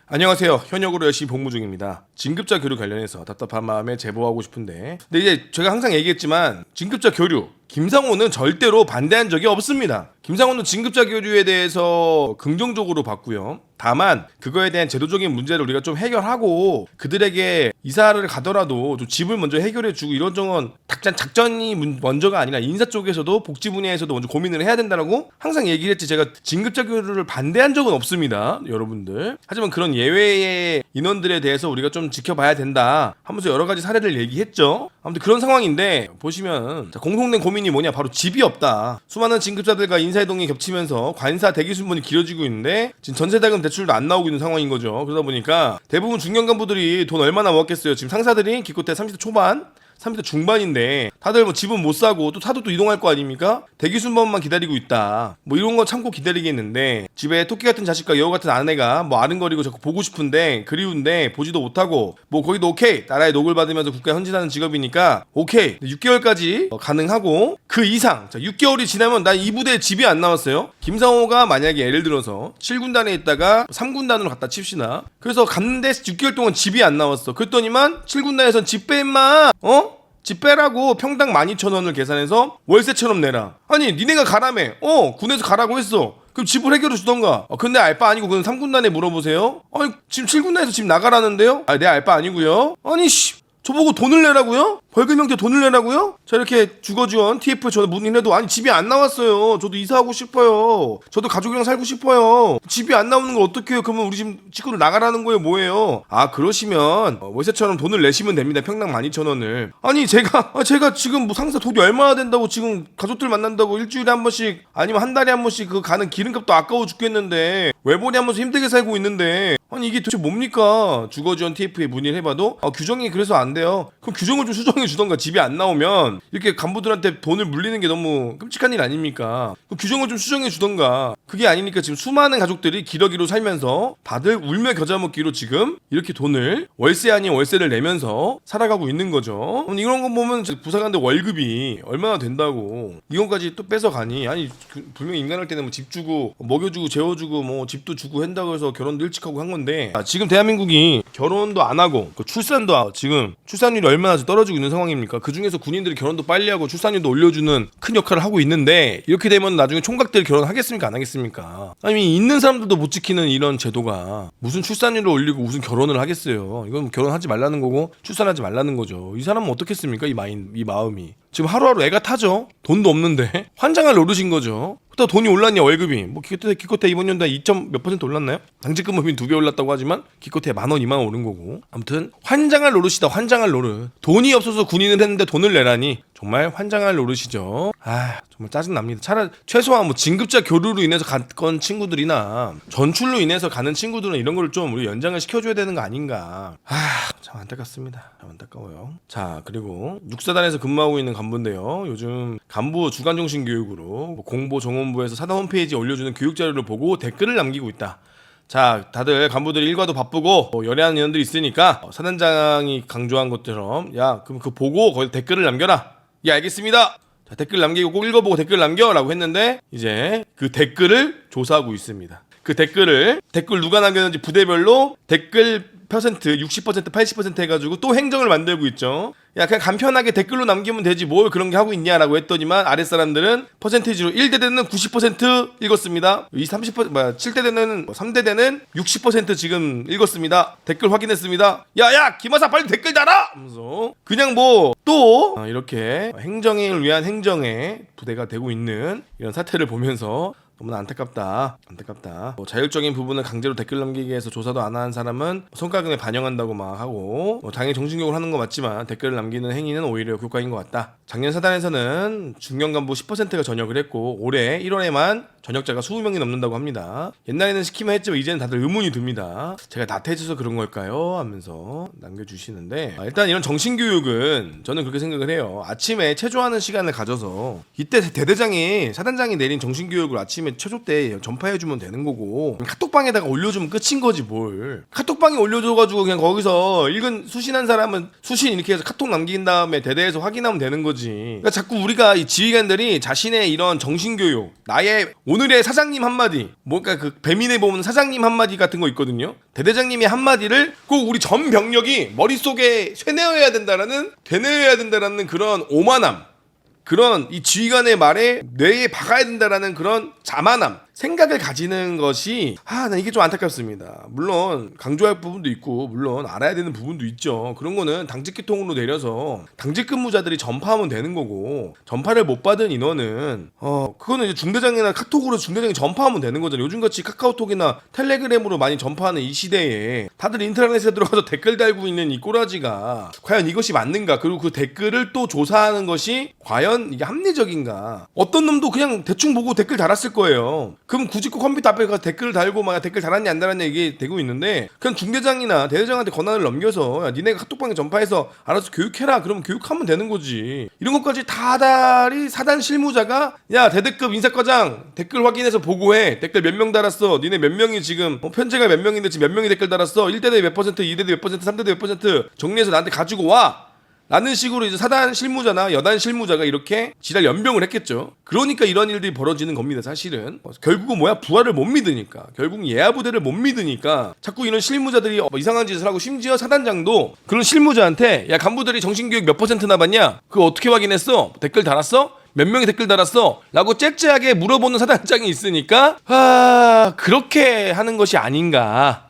안녕하세요. 현역으로 열심히 복무 중입니다. 진급자 교류 관련해서 답답한 마음에 제보하고 싶은데, 근데 이제 제가 항상 얘기했지만 진급자 교류 김상호는 절대로 반대한 적이 없습니다. 김상호는 진급자 교류에 대해서 긍정적으로 봤고요. 다만 그거에 대한 제도적인 문제를 우리가 좀 해결하고 그들에게 이사를 가더라도 좀 집을 먼저 해결해주고 이런저런 작전이 먼저가 아니라 인사 쪽에서도 복지 분야에서도 먼저 고민을 해야 된다라고 항상 얘기를 했지, 제가 진급자 교류를 반대한 적은 없습니다, 여러분들. 하지만 그런 예외의 인원들에 대해서 우리가 좀 지켜봐야 된다 하면서 여러 가지 사례를 얘기했죠. 아무튼 그런 상황인데 보시면 공통된 고민이 뭐냐, 바로 집이 없다. 수많은 진급자들과 인사이동이 겹치면서 관사 대기 순번이 길어지고 있는데 지금 전세자금 대출도 안 나오고 있는 상황인 거죠. 그러다 보니까 대부분 중견 간부들이 돈 얼마나 모았겠어요. 지금 상사들이 기껏해 30대 초반 30대 중반인데 다들 뭐 집은 못 사고 또 사도 또 이동할 거 아닙니까? 대기 순번만 기다리고 있다. 뭐 이런 거 참고 기다리겠는데 집에 토끼 같은 자식과 여우 같은 아내가 뭐 아른거리고 자꾸 보고 싶은데 그리운데 보지도 못하고 뭐 거기도 오케이, 나라의 녹을 받으면서 국가에 헌신하는 직업이니까 오케이 6개월까지 가능하고 그 이상, 자 6개월이 지나면 난 이 부대에 집이 안 나왔어요. 김상호가 만약에 예를 들어서 7군단에 있다가 3군단으로 갔다 칩시다. 그래서 갔는데 6개월 동안 집이 안 나왔어. 그랬더니만 7군단에선 집 빼 임마, 집 빼라고 평당 12,000원을 계산해서 월세처럼 내라. 아니 니네가 가라며. 군에서 가라고 했어. 그럼 집을 해결해 주던가. 근데 알바 아니고 그건 3군단에 물어보세요. 아니 지금 7군단에서 집 나가라는데요? 내 알바 아니고요. 아니 저보고 돈을 내라고요? 벌금 형태 돈을 내라고요? 자, 이렇게 주거지원 TF 저 문의해도 아니 집이 안 나왔어요. 저도 이사하고 싶어요. 저도 가족이랑 살고 싶어요. 집이 안 나오는 걸 어떻게 해요? 그러면 우리 집 식구들 나가라는 거예요? 뭐예요? 그러시면 월세처럼 돈을 내시면 됩니다. 평당 12,000원을. 아니 제가 지금 뭐 상사 돈이 얼마나 된다고 지금 가족들 만난다고 일주일에 한 번씩 아니면 한 달에 한 번씩 그 가는 기름값도 아까워 죽겠는데 외벌이 하면서 힘들게 살고 있는데, 아니 이게 도대체 뭡니까? 주거지원 TF에 문의를 해봐도 규정이 그래서 안 돼요. 그럼 규정을 좀 수정해 주던가. 집이 안 나오면 이렇게 간부들한테 돈을 물리는 게 너무 끔찍한 일 아닙니까? 그럼 규정을 좀 수정해 주던가. 그게 아니니까 지금 수많은 가족들이 기러기로 살면서 다들 울며 겨자 먹기로 지금 이렇게 돈을 월세 아닌 월세를 내면서 살아가고 있는 거죠. 이런 거 보면 부사관들 월급이 얼마나 된다고 이건까지 또 뺏어가니. 아니 분명히 인간할 때는 뭐 집 주고 먹여주고 재워주고 뭐 집도 주고 한다고 해서 결혼도 일찍 하고 한 건데, 지금 대한민국이 결혼도 안 하고 출산도 지금 출산율이 얼마나 떨어지고 있는 상황입니까? 그 중에서 군인들이 결혼도 빨리 하고 출산율도 올려주는 큰 역할을 하고 있는데, 이렇게 되면 나중에 총각들이 결혼하겠습니까? 안 하겠습니까? 아니 있는 사람들도 못 지키는 이런 제도가 무슨 출산율을 올리고 무슨 결혼을 하겠어요? 이건 결혼하지 말라는 거고 출산하지 말라는 거죠. 이 사람은 어떻겠습니까? 이 마음이 지금 하루하루 애가 타죠. 돈도 없는데 환장할 노릇인 거죠. 그렇다 돈이 올랐냐, 월급이 뭐 기껏해 이번 연도에 2점 몇 % 올랐나요? 당직근무비 2배 올랐다고 하지만 기껏해 10,000원 20,000원 오른 거고. 아무튼 환장할 노릇이다. 환장할 노릇. 돈이 없어서 군인을 했는데 돈을 내라니 정말 환장할 노릇이죠. 정말 짜증납니다. 차라리 최소한 뭐 진급자 교류로 인해서 갔건 친구들이나 전출로 인해서 가는 친구들은 이런 걸 좀 우리 연장을 시켜줘야 되는 거 아닌가. 참 안타깝습니다. 참 안타까워요. 자, 그리고 육사단에서 근무하고 있는 간부인데요. 요즘 간부 주간정신 교육으로 공보 정원부에서 사단 홈페이지에 올려주는 교육 자료를 보고 댓글을 남기고 있다. 자, 다들 간부들이 일과도 바쁘고 열애하는 인원들이 있으니까 사단장이 강조한 것처럼 야, 그럼 그거 보고 거기 댓글을 남겨라. 예, 알겠습니다. 자, 댓글 남기고 꼭 읽어보고 댓글 남겨라고 했는데 이제 그 댓글을 조사하고 있습니다. 그 댓글 누가 남겼는지 부대별로 댓글 퍼센트 60% 80% 해가지고 또 행정을 만들고 있죠. 야, 그냥 간편하게 댓글로 남기면 되지 뭘 그런 게 하고 있냐라고 했더니만 아랫사람들은 퍼센테이지로 1대대는 90% 읽었습니다. 7대대는 3대대는 60% 지금 읽었습니다. 댓글 확인했습니다. 야 김하사 빨리 댓글 달아! 하면서 그냥 뭐 또 이렇게 행정을 위한 행정의 부대가 되고 있는 이런 사태를 보면서 너무나 안타깝다. 자율적인 부분을 강제로 댓글 남기게 해서 조사도 안 하는 사람은 성과급에 반영한다고 막 하고, 당연히 정신교육을 하는 거 맞지만 댓글을 남기는 행위는 오히려 교과인 것 같다. 작년 사단에서는 중견 간부 10%가 전역을 했고 올해 1월에만 전역자가 20명이 넘는다고 합니다. 옛날에는 시키면 했지만 이제는 다들 의문이 듭니다. 제가 나태해져서 그런 걸까요? 하면서 남겨주시는데, 일단 이런 정신교육은 저는 그렇게 생각을 해요. 아침에 체조하는 시간을 가져서 이때 사단장이 내린 정신교육을 아침에 아침에 체조 때 전파해주면 되는 거고 카톡방에다가 올려주면 끝인 거지 뭘. 카톡방에 올려줘가지고 그냥 거기서 읽은 수신한 사람은 수신 이렇게 해서 카톡 남긴 다음에 대대해서 확인하면 되는 거지. 그러니까 자꾸 우리가 이 지휘관들이 자신의 이런 정신교육, 나의 오늘의 사장님 한마디, 뭔가 그 배민에 보면 사장님 한마디 같은 거 있거든요. 대대장님이 한마디를 꼭 우리 전 병력이 머릿속에 되뇌어야 된다라는 그런 오만함, 그런 이 지휘관의 말에 뇌에 박아야 된다라는 그런 자만함, 생각을 가지는 것이 난 이게 좀 안타깝습니다. 물론 강조할 부분도 있고 물론 알아야 되는 부분도 있죠. 그런 거는 당직 계통으로 내려서 당직 근무자들이 전파하면 되는 거고, 전파를 못 받은 인원은 그거는 이제 중대장이나 카톡으로 중대장이 전파하면 되는 거잖아요. 요즘같이 카카오톡이나 텔레그램으로 많이 전파하는 이 시대에 다들 인터넷에 들어가서 댓글 달고 있는 이 꼬라지가 과연 이것이 맞는가, 그리고 그 댓글을 또 조사하는 것이 과연 이게 합리적인가. 어떤 놈도 그냥 대충 보고 댓글 달았을 거예요. 그럼 굳이 꼭 컴퓨터 앞에 가서 댓글을 달고 막 댓글 달았냐 안 달았냐 이게 되고 있는데, 그냥 중대장이나 대대장한테 권한을 넘겨서 야, 니네가 카톡방에 전파해서 알아서 교육해라. 그러면 교육하면 되는 거지. 이런 것까지 다달이 사단 실무자가 야 대대급 인사과장 댓글 확인해서 보고해. 댓글 몇 명 달았어. 니네 몇 명이 지금 편제가 몇 명인데 지금 몇 명이 댓글 달았어. 1대대 몇 퍼센트, 2대대 몇 퍼센트, 3대대 몇 퍼센트 정리해서 나한테 가지고 와. 라는 식으로 이제 사단 실무자나 여단 실무자가 이렇게 지랄 연병을 했겠죠. 그러니까 이런 일들이 벌어지는 겁니다. 사실은 결국은 뭐야, 부하를 못 믿으니까, 결국 예하부대를 못 믿으니까 자꾸 이런 실무자들이 이상한 짓을 하고, 심지어 사단장도 그런 실무자한테 야 간부들이 정신교육 몇 퍼센트 남았냐, 그거 어떻게 확인했어, 댓글 달았어, 몇 명이 댓글 달았어? 라고 째째하게 물어보는 사단장이 있으니까 그렇게 하는 것이 아닌가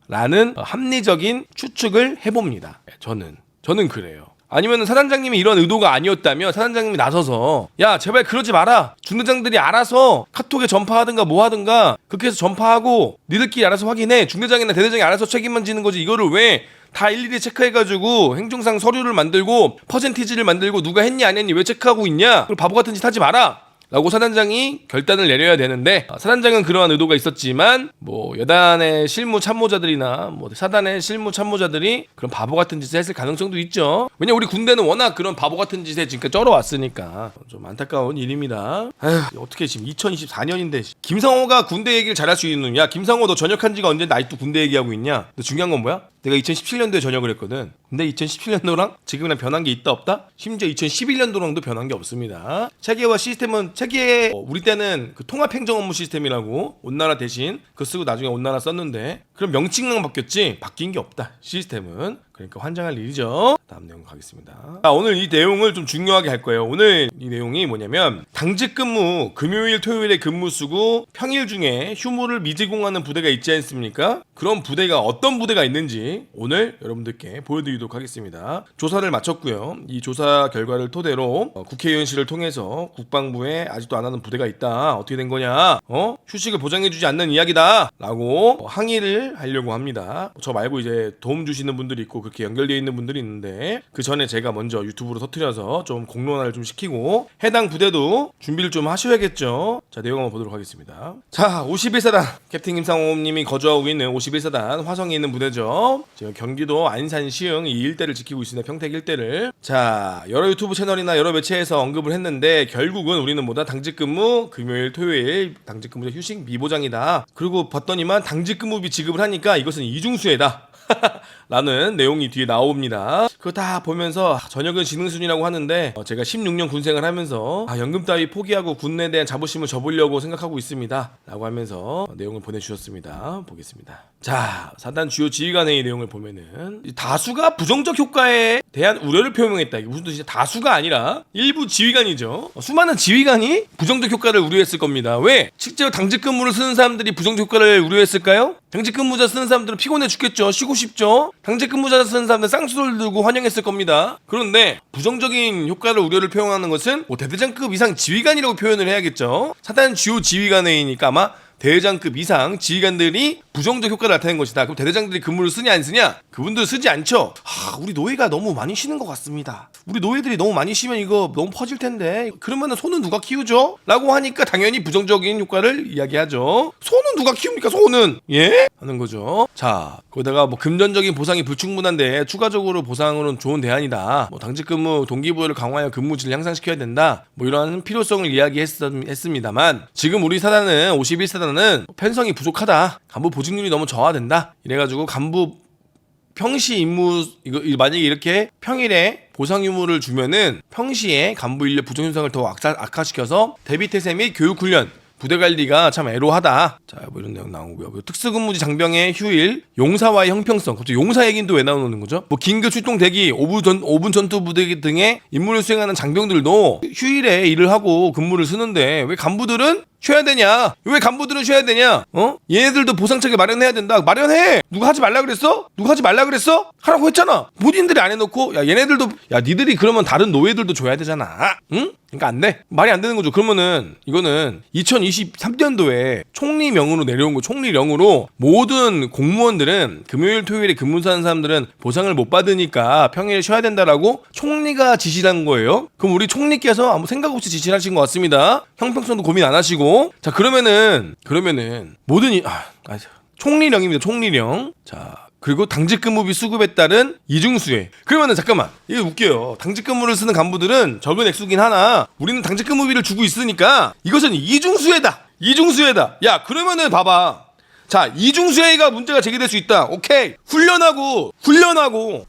라는 합리적인 추측을 해봅니다. 저는 그래요. 아니면 사단장님이 이런 의도가 아니었다면 사단장님이 나서서 야 제발 그러지 마라, 중대장들이 알아서 카톡에 전파하든가 뭐 하든가 그렇게 해서 전파하고 니들끼리 알아서 확인해, 중대장이나 대대장이 알아서 책임만 지는 거지, 이거를 왜 다 일일이 체크해가지고 행정상 서류를 만들고 퍼센티지를 만들고 누가 했니 안 했니 왜 체크하고 있냐, 그리고 바보 같은 짓 하지 마라 라고 사단장이 결단을 내려야 되는데, 사단장은 그러한 의도가 있었지만 뭐 여단의 실무 참모자들이나 뭐 사단의 실무 참모자들이 그런 바보 같은 짓을 했을 가능성도 있죠. 왜냐 우리 군대는 워낙 그런 바보 같은 짓에 지금까지 쩔어왔으니까 좀 안타까운 일입니다. 어떻게 지금 2024년인데 김상호가 군대 얘기를 잘할 수 있는, 야 김상호 너 전역한 지가 언제인데 아직도 군대 얘기하고 있냐. 근데 중요한 건 뭐야? 내가 2017년도에 전역을 했거든. 근데 2017년도랑 지금이랑 변한 게 있다 없다? 심지어 2011년도랑도 변한 게 없습니다. 체계와 시스템은 우리 때는 그 통합행정 업무 시스템이라고 온나라 대신 그거 쓰고 나중에 온나라 썼는데, 그럼 명칭만 바뀌었지 바뀐 게 없다 시스템은. 그러니까 환장할 일이죠. 다음 내용 가겠습니다. 오늘 이 내용을 좀 중요하게 할 거예요. 오늘 이 내용이 뭐냐면, 당직 근무 금요일 토요일에 근무 쓰고 평일 중에 휴무를 미제공하는 부대가 있지 않습니까? 그런 부대가 어떤 부대가 있는지 오늘 여러분들께 보여드리도록 하겠습니다. 조사를 마쳤고요. 이 조사 결과를 토대로 국회의원실을 통해서 국방부에 아직도 안 하는 부대가 있다, 어떻게 된 거냐, 휴식을 보장해주지 않는 이야기다 라고 항의를 하려고 합니다. 저 말고 이제 도움 주시는 분들이 있고 그렇게 연결되어 있는 분들이 있는데, 그 전에 제가 먼저 유튜브로 터뜨려서 좀 공론화를 좀 시키고 해당 부대도 준비를 좀 하셔야겠죠. 자, 내용 한번 보도록 하겠습니다. 자, 51사단 캡틴 김상호님이 거주하고 있는 51사단 화성에 있는 부대죠. 지금 경기도 안산 시흥 이 일대를 지키고 있습니다. 평택 일대를. 자, 여러 유튜브 채널이나 여러 매체에서 언급을 했는데, 결국은 우리는 뭐다, 당직근무 금요일 토요일 당직근무자 휴식 미보장이다. 그리고 봤더니만 당직근무비 지급을 하니까 이것은 이중수혜다 라는 내용이 뒤에 나옵니다. 그거 다 보면서 전역은 지능순이라고 하는데, 제가 16년 군생을 하면서 연금 따위 포기하고 군에 대한 자부심을 접으려고 생각하고 있습니다 라고 하면서 내용을 보내주셨습니다. 보겠습니다. 자, 사단 주요 지휘관회의 내용을 보면은 다수가 부정적 효과에 대한 우려를 표명했다. 이게 무슨 뜻이냐, 다수가 아니라 일부 지휘관이죠. 수많은 지휘관이 부정적 효과를 우려했을 겁니다. 왜? 실제로 당직 근무를 쓰는 사람들이 부정적 효과를 우려했을까요? 당직 근무자 쓰는 사람들은 피곤해 죽겠죠. 쉬고 싶죠. 당직 근무자 쓰는 사람들은 쌍수를 들고 환영했을 겁니다. 그런데 부정적인 효과를 우려를 표명하는 것은 대대장급 이상 지휘관이라고 표현을 해야겠죠. 사단 주요 지휘관회의니까 아마 대대장급 이상 지휘관들이 부정적 효과를 나타낸 것이다. 그럼 대대장들이 근무를 쓰냐 안 쓰냐? 그분들 쓰지 않죠. 우리 노예가 너무 많이 쉬는 것 같습니다. 우리 노예들이 너무 많이 쉬면 이거 너무 퍼질 텐데 그러면은 소는 누가 키우죠? 라고 하니까 당연히 부정적인 효과를 이야기하죠. 소는 누가 키웁니까? 소는 예? 하는 거죠. 자, 거기다가 뭐 금전적인 보상이 불충분한데 추가적으로 보상으로는 좋은 대안이다. 뭐 당직 근무 동기부여를 강화하여 근무질을 향상시켜야 된다. 뭐 이러한 필요성을 이야기했습니다만 지금 우리 사단은 51사단은 편성이 부족하다. 간부 보직률이 너무 저하된다. 이래가지고 간부 평시 임무 이거 만약에 이렇게 평일에 보상 유무를 주면은 평시에 간부 인력 부족 현상을 더 악화시켜서 대비태세 및 교육 훈련 부대 관리가 참 애로하다. 자, 뭐 이런 내용 나오고요. 특수근무지 장병의 휴일, 용사와의 형평성. 갑자기 용사 얘기는 또 왜 나오는 거죠? 뭐 긴급 출동 대기, 5분 전투 부대 등의 임무를 수행하는 장병들도 휴일에 일을 하고 근무를 쓰는데 왜 간부들은 쉬어야 되냐? 왜 간부들은 쉬어야 되냐? 얘네들도 보상책을 마련해야 된다. 마련해. 누가 하지 말라 그랬어? 누가 하지 말라 그랬어? 하라고 했잖아. 본인들이 안 해놓고 야 얘네들도 야 니들이 그러면 다른 노예들도 줘야 되잖아. 응? 그러니까 안 돼. 말이 안 되는 거죠. 그러면은 이거는 2023년도에 총리명으로 내려온 거. 총리령으로 모든 공무원들은 금요일 토요일에 근무하는 사람들은 보상을 못 받으니까 평일에 쉬어야 된다라고 총리가 지시를 한 거예요. 그럼 우리 총리께서 아무 생각 없이 지시를 하신 것 같습니다. 형평성도 고민 안 하시고. 자, 그러면은 모든 총리령입니다. 총리령. 자, 그리고 당직 근무비 수급에 따른 이중수혜. 그러면은 잠깐만, 이거 웃겨요. 당직 근무를 쓰는 간부들은 적은 액수긴 하나 우리는 당직 근무비를 주고 있으니까 이것은 이중수혜다. 야, 그러면은 봐봐. 자, 이중수혜가 문제가 제기될 수 있다. 오케이. 훈련하고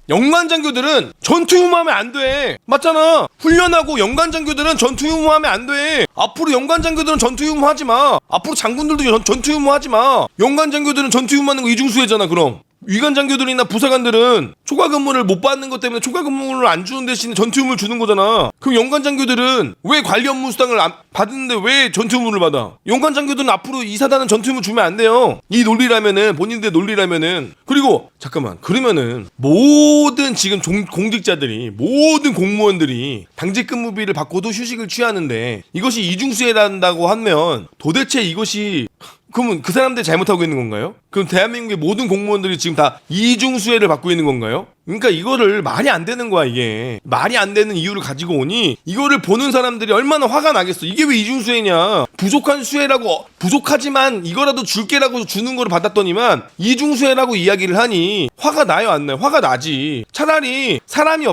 연관장교들은 전투 유무하면 안 돼. 맞잖아. 훈련하고 연관장교들은 전투 유무하면 안 돼. 앞으로 연관장교들은 전투 유무하지 마. 앞으로 장군들도 전투 유무하지 마. 연관장교들은 전투 유무하는 거 이중수혜잖아. 그럼 위관장교들이나 부사관들은 초과 근무를 못 받는 것 때문에 초과 근무를 안 주는 대신에 전투 유무를 주는 거잖아. 그럼 연관장교들은 왜 관리 업무 수당을 안 받는데 왜 전투 유무를 받아? 연관장교들은 앞으로 이 사단은 전투 유무 주면 안 돼요. 이 논리라면은 본인들 논리라면은. 그리고 잠깐만, 그러면은 모든 지금 공직자들이 모든 공무원들이 당직 근무비를 받고도 휴식을 취하는데 이것이 이중수혜란다고 하면 도대체 이것이 그러면 그 사람들 잘못하고 있는 건가요? 그럼 대한민국의 모든 공무원들이 지금 다 이중수혜를 받고 있는 건가요? 그러니까 이거를 말이 안 되는 거야. 이게 말이 안 되는 이유를 가지고 오니 이거를 보는 사람들이 얼마나 화가 나겠어. 이게 왜 이중수혜냐? 부족한 수혜라고, 부족하지만 이거라도 줄게라고 주는 거를 받았더니만 이중수혜라고 이야기를 하니 화가 나요 안 나요? 화가 나지. 차라리 사람이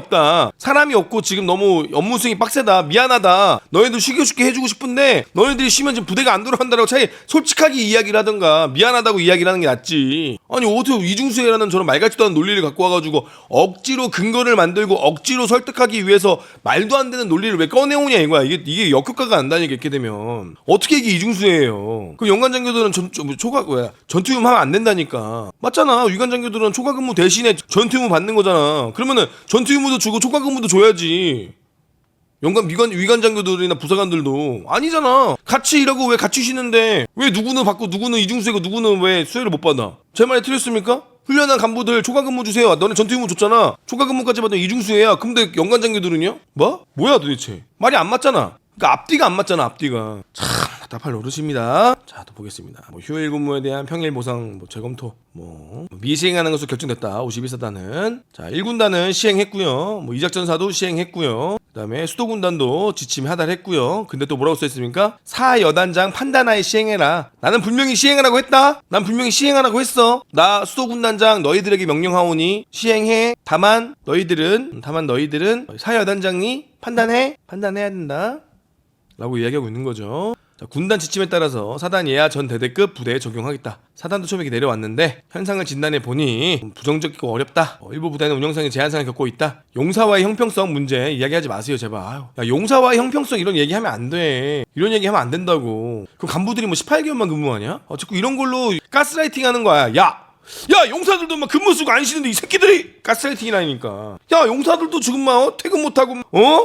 없고 지금 너무 업무 수행이 빡세다, 미안하다, 너희들 쉬게 해주고 싶은데 너희들이 쉬면 지금 부대가 안 돌아간다라고 차라리 솔직하게 이야기를 하던가 미안하다고 이야기를 하는 게 낫지. 아니 어떻게 이중수혜라는 저런 말 같지도 않은 논리를 갖고 와가지고 억지로 근거를 만들고 억지로 설득하기 위해서 말도 안 되는 논리를 왜 꺼내오냐 이거야. 이게 역효과가 난다니까. 이렇게 되면 어떻게 이게 이중수혜예요? 그럼 연관장교들은 전투유무 하면 안 된다니까. 맞잖아. 위관장교들은 초과근무 대신에 전투유무 받는 거잖아. 그러면은 전투유무도 주고 초과근무도 줘야지. 위관장교들이나 부사관들도 아니잖아. 같이 일하고 왜 같이 쉬는데 왜 누구는 받고 누구는 이중수혜고 누구는 왜 수혜를 못 받아? 제 말이 틀렸습니까? 훈련한 간부들 초과근무 주세요. 너네 전투유무 줬잖아. 초과근무까지 받으면 이중수혜야. 근데 연관장교들은요? 뭐야 도대체? 말이 안 맞잖아. 그러니까 앞뒤가 안 맞잖아. 앞뒤가. 참 답답할 노릇입니다. 자, 또 보겠습니다. 휴일 근무에 대한 평일 보상 재검토 미시행하는 것으로 결정됐다. 51사단은. 자, 1군단은 시행했고요. 이 작전사도 시행했고요. 그다음에 수도군단도 지침 하달했고요. 근데 또 뭐라고 써있습니까? 사여단장 판단하에 시행해라. 나는 분명히 시행하라고 했다. 난 분명히 시행하라고 했어. 나 수도군단장 너희들에게 명령하오니 시행해. 다만 너희들은 사여단장이 판단해야 된다. 라고 이야기하고 있는 거죠. 자, 군단 지침에 따라서 사단 예하 전 대대급 부대에 적용하겠다. 사단도 처음에 내려왔는데 현상을 진단해 보니 부정적이고 어렵다. 일부 부대는 운영상의 제한상을 겪고 있다. 용사와의 형평성 문제 이야기하지 마세요 제발. 야, 용사와의 형평성 이런 얘기하면 안 돼. 이런 얘기하면 안 된다고. 그럼 간부들이 18개월만 근무하냐? 자꾸 이런 걸로 가스라이팅 하는 거야. 야, 용사들도 막 근무 쓰고 안 쉬는데 이 새끼들이 가스라이팅이라니까. 야, 용사들도 지금 막 퇴근 못하고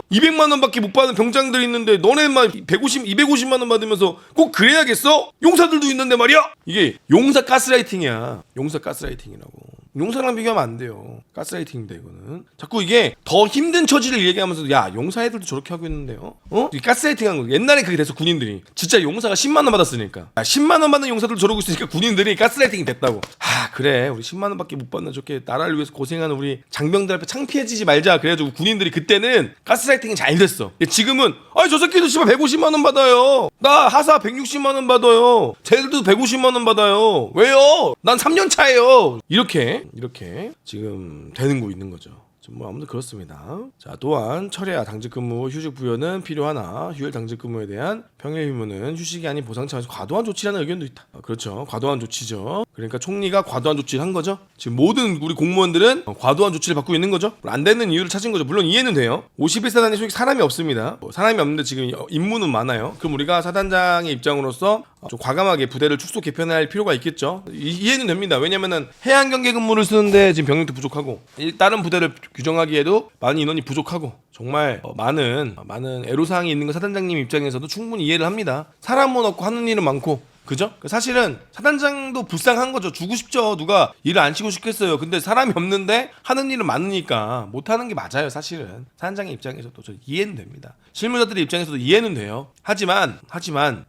200만 원밖에 못 받는 병장들이 있는데 너네 막 250만 원 받으면서 꼭 그래야겠어? 용사들도 있는데 말이야. 이게 용사 가스라이팅이야. 용사 가스라이팅이라고. 용사랑 비교하면 안 돼요. 가스라이팅입니다 이거는. 자꾸 이게 더 힘든 처지를 얘기하면서 야 용사 애들도 저렇게 하고 있는데요. 이 가스라이팅한 거. 옛날에 그게 돼서 군인들이 진짜 용사가 10만 원 받았으니까 10만 원 받는 용사들 저러고 있으니까 군인들이 가스라이팅이 됐다고. 그래 우리 10만 원밖에 못 받는 저렇게 나라를 위해서 고생하는 우리 장병들 앞에 창피해지지 말자. 그래가지고 군인들이 그때는 가스라이팅이 잘 됐어. 지금은 저 새끼들 씨발 150만 원 받아요. 나 하사 160만 원 받아요. 쟤들도 150만 원 받아요. 왜요? 난 3년 차예요. 이렇게 지금 되는 거 있는 거죠. 뭐 아무튼 그렇습니다. 자 또한 철야 당직근무 휴직 부여는 필요하나 휴일 당직근무에 대한 평일 휴무는 휴식이 아닌 보상 차원에서 과도한 조치라는 의견도 있다. 그렇죠. 과도한 조치죠. 그러니까 총리가 과도한 조치를 한 거죠. 지금 모든 우리 공무원들은 과도한 조치를 받고 있는 거죠. 안 되는 이유를 찾은 거죠. 물론 이해는 돼요. 51사단에 솔직히 사람이 없습니다. 사람이 없는데 지금 임무는 많아요. 그럼 우리가 사단장의 입장으로서 좀 과감하게 부대를 축소 개편할 필요가 있겠죠. 이해는 됩니다. 왜냐면은 해안 경계 근무를 쓰는데 지금 병력도 부족하고 다른 부대를 규정하기에도 많은 인원이 부족하고 정말 많은 애로사항이 있는 거 사단장님 입장에서도 충분히 이해를 합니다. 사람은 없고 하는 일은 많고 그죠? 사실은 사단장도 불쌍한 거죠. 주고 싶죠. 누가 일을 안 시고 싶겠어요. 근데 사람이 없는데 하는 일은 많으니까 못하는 게 맞아요. 사실은 사단장의 입장에서도 저 이해는 됩니다. 실무자들의 입장에서도 이해는 돼요. 하지만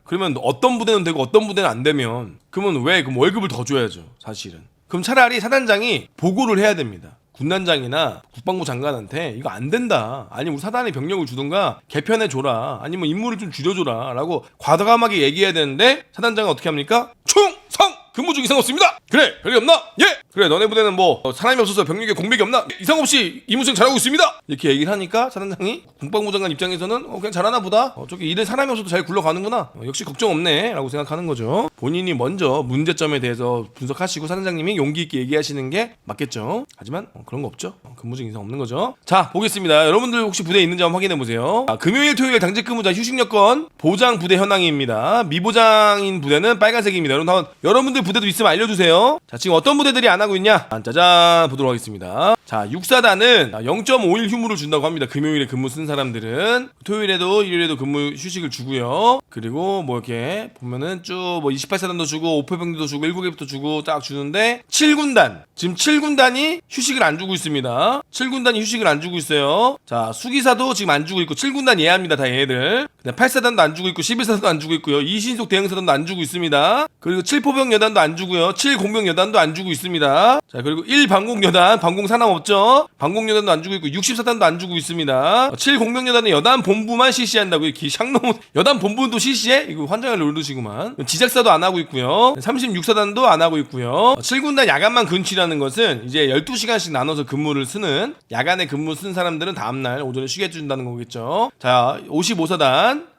그러면 어떤 부대는 되고 어떤 부대는 안 되면 그럼 월급을 더 줘야죠. 사실은. 그럼 차라리 사단장이 보고를 해야 됩니다. 군단장이나 국방부 장관한테 이거 안 된다. 아니면 우리 사단에 병력을 주든가 개편해줘라. 아니면 임무를 좀 줄여줘라. 라고 과감하게 얘기해야 되는데 사단장은 어떻게 합니까? 충성! 근무 중 이상 없습니다. 그래 별일 없나? 예. 그래 너네 부대는 뭐 사람이 없어서 병력에 공백이 없나? 이상 없이 임무 수행 잘하고 있습니다. 이렇게 얘기를 하니까 사단장이 국방부 장관 입장에서는 그냥 잘하나 보다. 저기 일은 사람이 없어도 잘 굴러가는구나. 역시 걱정 없네 라고 생각하는 거죠. 본인이 먼저 문제점에 대해서 분석하시고 사단장님이 용기 있게 얘기하시는 게 맞겠죠. 하지만 그런 거 없죠. 근무 중 이상 없는 거죠. 자 보겠습니다. 여러분들 혹시 부대에 있는지 한번 확인해 보세요. 금요일 토요일 당직 근무자 휴식 여건 보장 부대 현황입니다. 미보장인 부대는 빨간색입니다. 여러분들 부대도 있으면 알려주세요. 자 지금 어떤 부대들이 안 하고 있냐? 짜잔 보도록 하겠습니다. 자 6사단은 0.5일 휴무를 준다고 합니다. 금요일에 근무 쓴 사람들은 토요일에도 일요일에도 근무 휴식을 주고요. 그리고 뭐 이렇게 보면은 쭉 뭐 28사단도 주고 오포병도 주고 1구개부터 주고 딱 주는데 7군단 지금 7군단이 휴식을 안 주고 있습니다. 7군단이 휴식을 안 주고 있어요. 자 수기사도 지금 안 주고 있고 7군단 예합니다. 다 얘들. 8사단도 안 주고 있고 11사단도 안 주고 있고요. 2신속 대형사단도 안 주고 있습니다. 그리고 7포병 여단도 안 주고요. 7공병 여단도 안 주고 있습니다. 자 그리고 1방공 여단 방공 산함 없죠. 방공 여단도 안 주고 있고 60사단도 안 주고 있습니다. 7공병 여단은 여단 본부만 실시한다고 이렇게 샹놈 여단 본부도 실시해? 이거 환장을 누르시구만. 지작사도 안 하고 있고요. 36사단도 안 하고 있고요. 7군단 야간만 근치라는 것은 이제 12시간씩 나눠서 근무를 쓰는 야간에 근무 쓴 사람들은 다음날 오전에 쉬게 해준다는 거겠죠. 자 55사단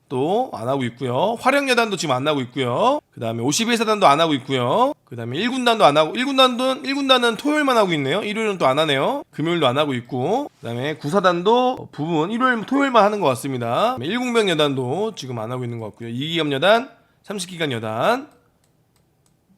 또 안 하고 있고요. 화령여단도 지금 안 하고 있고요. 그 다음에 51사단도 안 하고 있고요. 그 다음에 1군단도 안 하고 1군단은 토요일만 하고 있네요. 일요일은 또 안 하네요. 금요일도 안 하고 있고 그 다음에 9사단도 부분 일요일 토요일만 하는 것 같습니다. 1공병 여단도 지금 안 하고 있는 것 같고요. 2기갑 여단 30기간 여단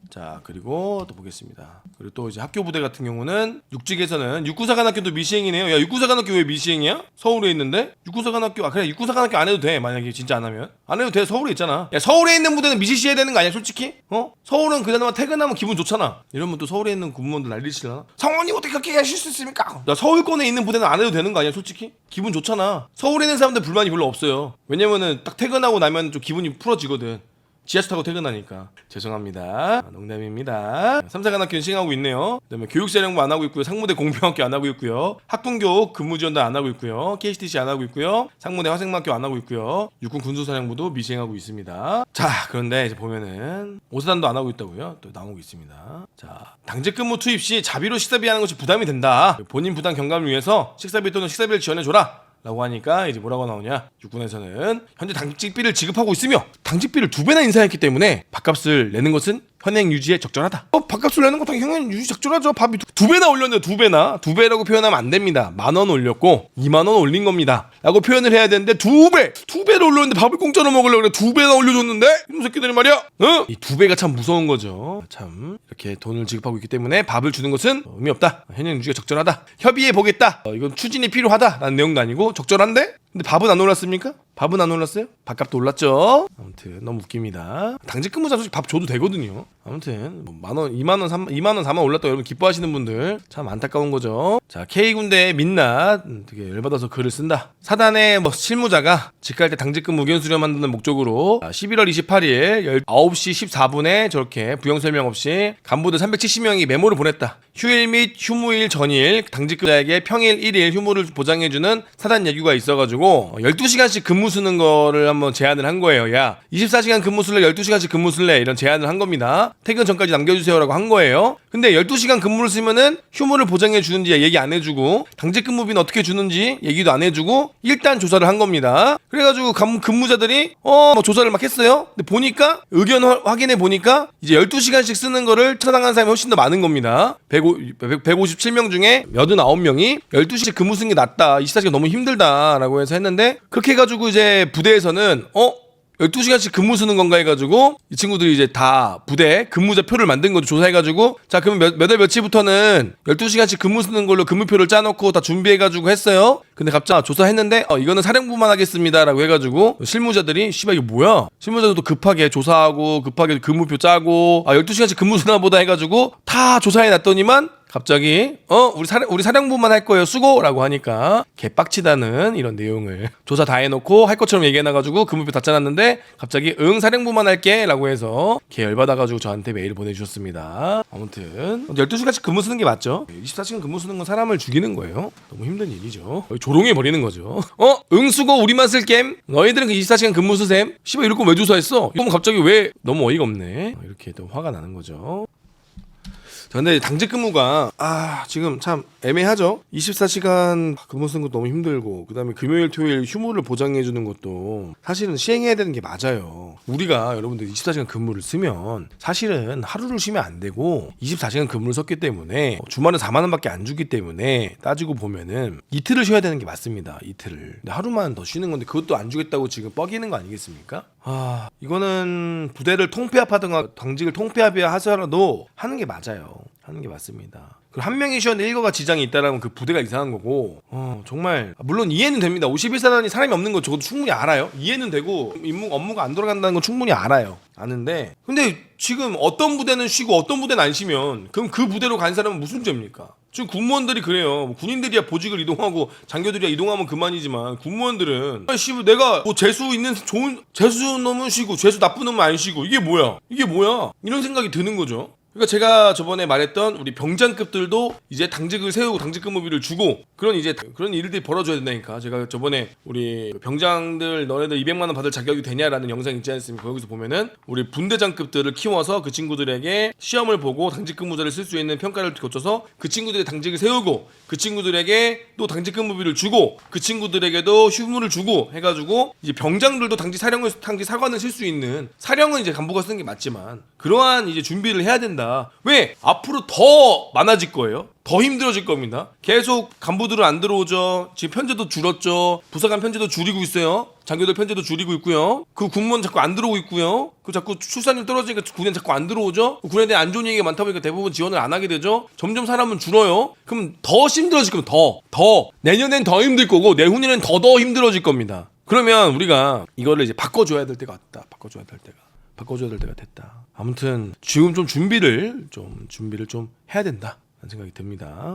자 그리고 또 보겠습니다. 그리고 또 이제 학교 부대 같은 경우는 육직에서는 육군사관학교도 미시행이네요. 야 육군사관학교 왜 미시행이야? 서울에 있는데 육군사관학교 그래 육군사관학교 안 해도 돼. 만약에 진짜 안 하면 안 해도 돼. 서울에 있잖아. 야 서울에 있는 부대는 미시시해야 되는 거 아니야 솔직히? 서울은 그나마 퇴근하면 기분 좋잖아. 이러면 또 서울에 있는 군무원들 난리치려나? 성원님 어떻게 그렇게 하실 수 있습니까? 야 서울권에 있는 부대는 안 해도 되는 거 아니야 솔직히? 기분 좋잖아. 서울에 있는 사람들 불만이 별로 없어요. 왜냐면은 딱 퇴근하고 나면 좀 기분이 풀어지거든. 지하철 타고 퇴근하니까. 죄송합니다. 농담입니다. 3사관학교는 시행하고 있네요. 그 다음에 교육사령부 안 하고 있고요. 상무대 공병학교 안 하고 있고요. 학군교육 근무지원단 안 하고 있고요. KCTC 안 하고 있고요. 상무대 화생학교 안 하고 있고요. 육군 군수사령부도 미시행하고 있습니다. 자 그런데 이제 보면은 5사단도 안 하고 있다고요. 또 나오고 있습니다. 자 당직 근무 투입 시 자비로 식사비 하는 것이 부담이 된다. 본인 부담 경감을 위해서 식사비 또는 식사비를 지원해줘라 라고 하니까 이제 뭐라고 나오냐. 육군에서는 현재 당직비를 지급하고 있으며 당직비를 2배나 인상했기 때문에 밥값을 내는 것은 현행 유지에 적절하다. 밥값을 내는 거 당연히 현행 유지 적절하죠. 밥이 2배나 올렸네요. 2배나. 2배라고 표현하면 안 됩니다. 10,000원 올렸고 20,000원 올린 겁니다. 라고 표현을 해야 되는데 2배를 올렸는데 밥을 공짜로 먹으려고 그래. 2배나 올려줬는데 이놈 새끼들이 말이야. 이 2배가 참 무서운 거죠. 참 이렇게 돈을 지급하고 있기 때문에 밥을 주는 것은 의미 없다. 현행 유지가 적절하다. 협의해 보겠다. 이건 추진이 필요하다 라는 내용도 아니고 적절한데? 근데 밥은 안 올랐습니까? 밥은 안 올랐어요? 밥값도 올랐죠? 아무튼 너무 웃깁니다. 당직 근무자 솔직히 밥 줘도 되거든요. 아무튼 뭐 만원, 2만원, 2만원, 4만원 올랐다고 여러분 기뻐하시는 분들 참 안타까운 거죠. 자, K군대의 민낯 되게 열받아서 글을 쓴다. 사단의 뭐 실무자가 직할 때 당직 근무 의견 수렴 만드는 목적으로 11월 28일 19시 14분에 저렇게 부영 설명 없이 간부들 370명이 메모를 보냈다. 휴일 및 휴무일 전일 당직자에게 평일 1일 휴무를 보장해주는 사단 예규가 있어가지고 12시간씩 근무 쓰는 거를 한번 제안을 한 거예요. 야, 24시간 근무 쓸래? 12시간씩 근무 쓸래? 이런 제안을 한 겁니다. 퇴근 전까지 남겨주세요라고 한 거예요. 근데 12시간 근무를 쓰면은 휴무를 보장해 주는지 얘기 안 해주고 당직 근무비는 어떻게 주는지 얘기도 안 해주고 일단 조사를 한 겁니다. 그래가지고 근무자들이 뭐 조사를 막 했어요. 근데 보니까 의견 확인해 보니까 이제 12시간씩 쓰는 거를 처당한 사람이 훨씬 더 많은 겁니다. 157명 중에 89명이 12시간 근무 쓰는 게 낫다. 24시간 너무 힘들다라고 해서 했는데 그렇게 해가지고 이제 부대에서는 12시간씩 근무 쓰는 건가 해가지고 이 친구들이 이제 다 부대 근무자 표를 만든 거죠. 조사해가지고 자 그러면 몇 월 며칠부터는 12시간씩 근무 쓰는 걸로 근무표를 짜놓고 다 준비해가지고 했어요. 근데 갑자기 조사했는데 이거는 사령부만 하겠습니다 라고 해가지고 실무자들이 씨발 이거 뭐야, 실무자들도 급하게 조사하고 급하게 근무표 짜고 12시간씩 근무 쓰나 보다 해가지고 다 조사해놨더니만 갑자기 우리 사령부만 할 거예요 수고라고 하니까 개빡치다는 이런 내용을 조사 다 해놓고 할 것처럼 얘기해놔가지고 근무표 다 짜놨는데 갑자기 사령부만 할게 라고 해서 개 열받아가지고 저한테 메일을 보내주셨습니다. 아무튼 12시간씩 근무 쓰는 게 맞죠. 24시간 근무 쓰는 건 사람을 죽이는 거예요. 너무 힘든 일이죠. 조롱해버리는 거죠. 수고 우리만 쓸겜, 너희들은 그 24시간 근무 쓰셈. 씨발 이럴 거 왜 조사했어? 이러면 갑자기 왜, 너무 어이가 없네. 이렇게 또 화가 나는 거죠. 근데 당직 근무가 지금 참 애매하죠. 24시간 근무 쓰는 것도 너무 힘들고 그다음에 금요일 토요일 휴무를 보장해 주는 것도 사실은 시행해야 되는 게 맞아요. 우리가 여러분들 24시간 근무를 쓰면 사실은 하루를 쉬면 안 되고 24시간 근무를 썼기 때문에 주말은 4만 원밖에 안 주기 때문에 따지고 보면은 이틀을 쉬어야 되는 게 맞습니다. 이틀을. 근데 하루만 더 쉬는 건데 그것도 안 주겠다고 지금 뻐기는 거 아니겠습니까? 이거는 부대를 통폐합하든가 당직을 통폐합하더라도 하는 게 맞아요. 하는 게 맞습니다. 그리고 한 명이 쉬었는데 일거가 지장이 있다라면 그 부대가 이상한 거고 정말 물론 이해는 됩니다. 51사단이 사람이 없는 거 저도 충분히 알아요. 이해는 되고 업무가 안 돌아간다는 건 충분히 알아요. 아는데 근데 지금 어떤 부대는 쉬고 어떤 부대는 안 쉬면 그럼 그 부대로 간 사람은 무슨 죄입니까? 지금 군무원들이 그래요. 군인들이야 보직을 이동하고 장교들이야 이동하면 그만이지만 군무원들은 내가 뭐 재수 있는 좋은 재수 놈은 쉬고 재수 나쁜 놈은 안 쉬고 이게 뭐야 이런 생각이 드는 거죠. 그러니까 제가 저번에 말했던 우리 병장급들도 이제 당직을 세우고 당직 근무비를 주고 그런 일들이 벌어져야 된다니까. 제가 저번에 우리 병장들 너네들 200만 원 받을 자격이 되냐라는 영상 있지 않습니까? 거기서 보면은 우리 분대장급들을 키워서 그 친구들에게 시험을 보고 당직 근무자를 쓸 수 있는 평가를 거쳐서 그 친구들의 당직을 세우고 그 친구들에게 또 당직 근무비를 주고 그 친구들에게도 휴무를 주고 해가지고 이제 병장들도 당직 사관을 쓸 수 있는 사령은 이제 간부가 쓰는 게 맞지만 그러한 이제 준비를 해야 된다. 왜? 앞으로 더 많아질 거예요. 더 힘들어질 겁니다. 계속 간부들은 안 들어오죠. 지금 편제도 줄었죠. 부사관 편제도 줄이고 있어요. 장교들 편제도 줄이고 있고요. 그 군무원 자꾸 안 들어오고 있고요. 그 자꾸 출산율 떨어지니까 군에 자꾸 안 들어오죠. 군에 대한 안 좋은 얘기가 많다 보니까 대부분 지원을 안 하게 되죠. 점점 사람은 줄어요. 그럼 더 힘들어질 겁니다. 더 내년엔 더 힘들 거고 내후년엔 더 힘들어질 겁니다. 그러면 우리가 이거를 이제 바꿔줘야 될 때가 왔다. 바꿔줘야 될 때가 됐다. 아무튼 지금 좀 준비를 좀 해야 된다. 라는 생각이 듭니다.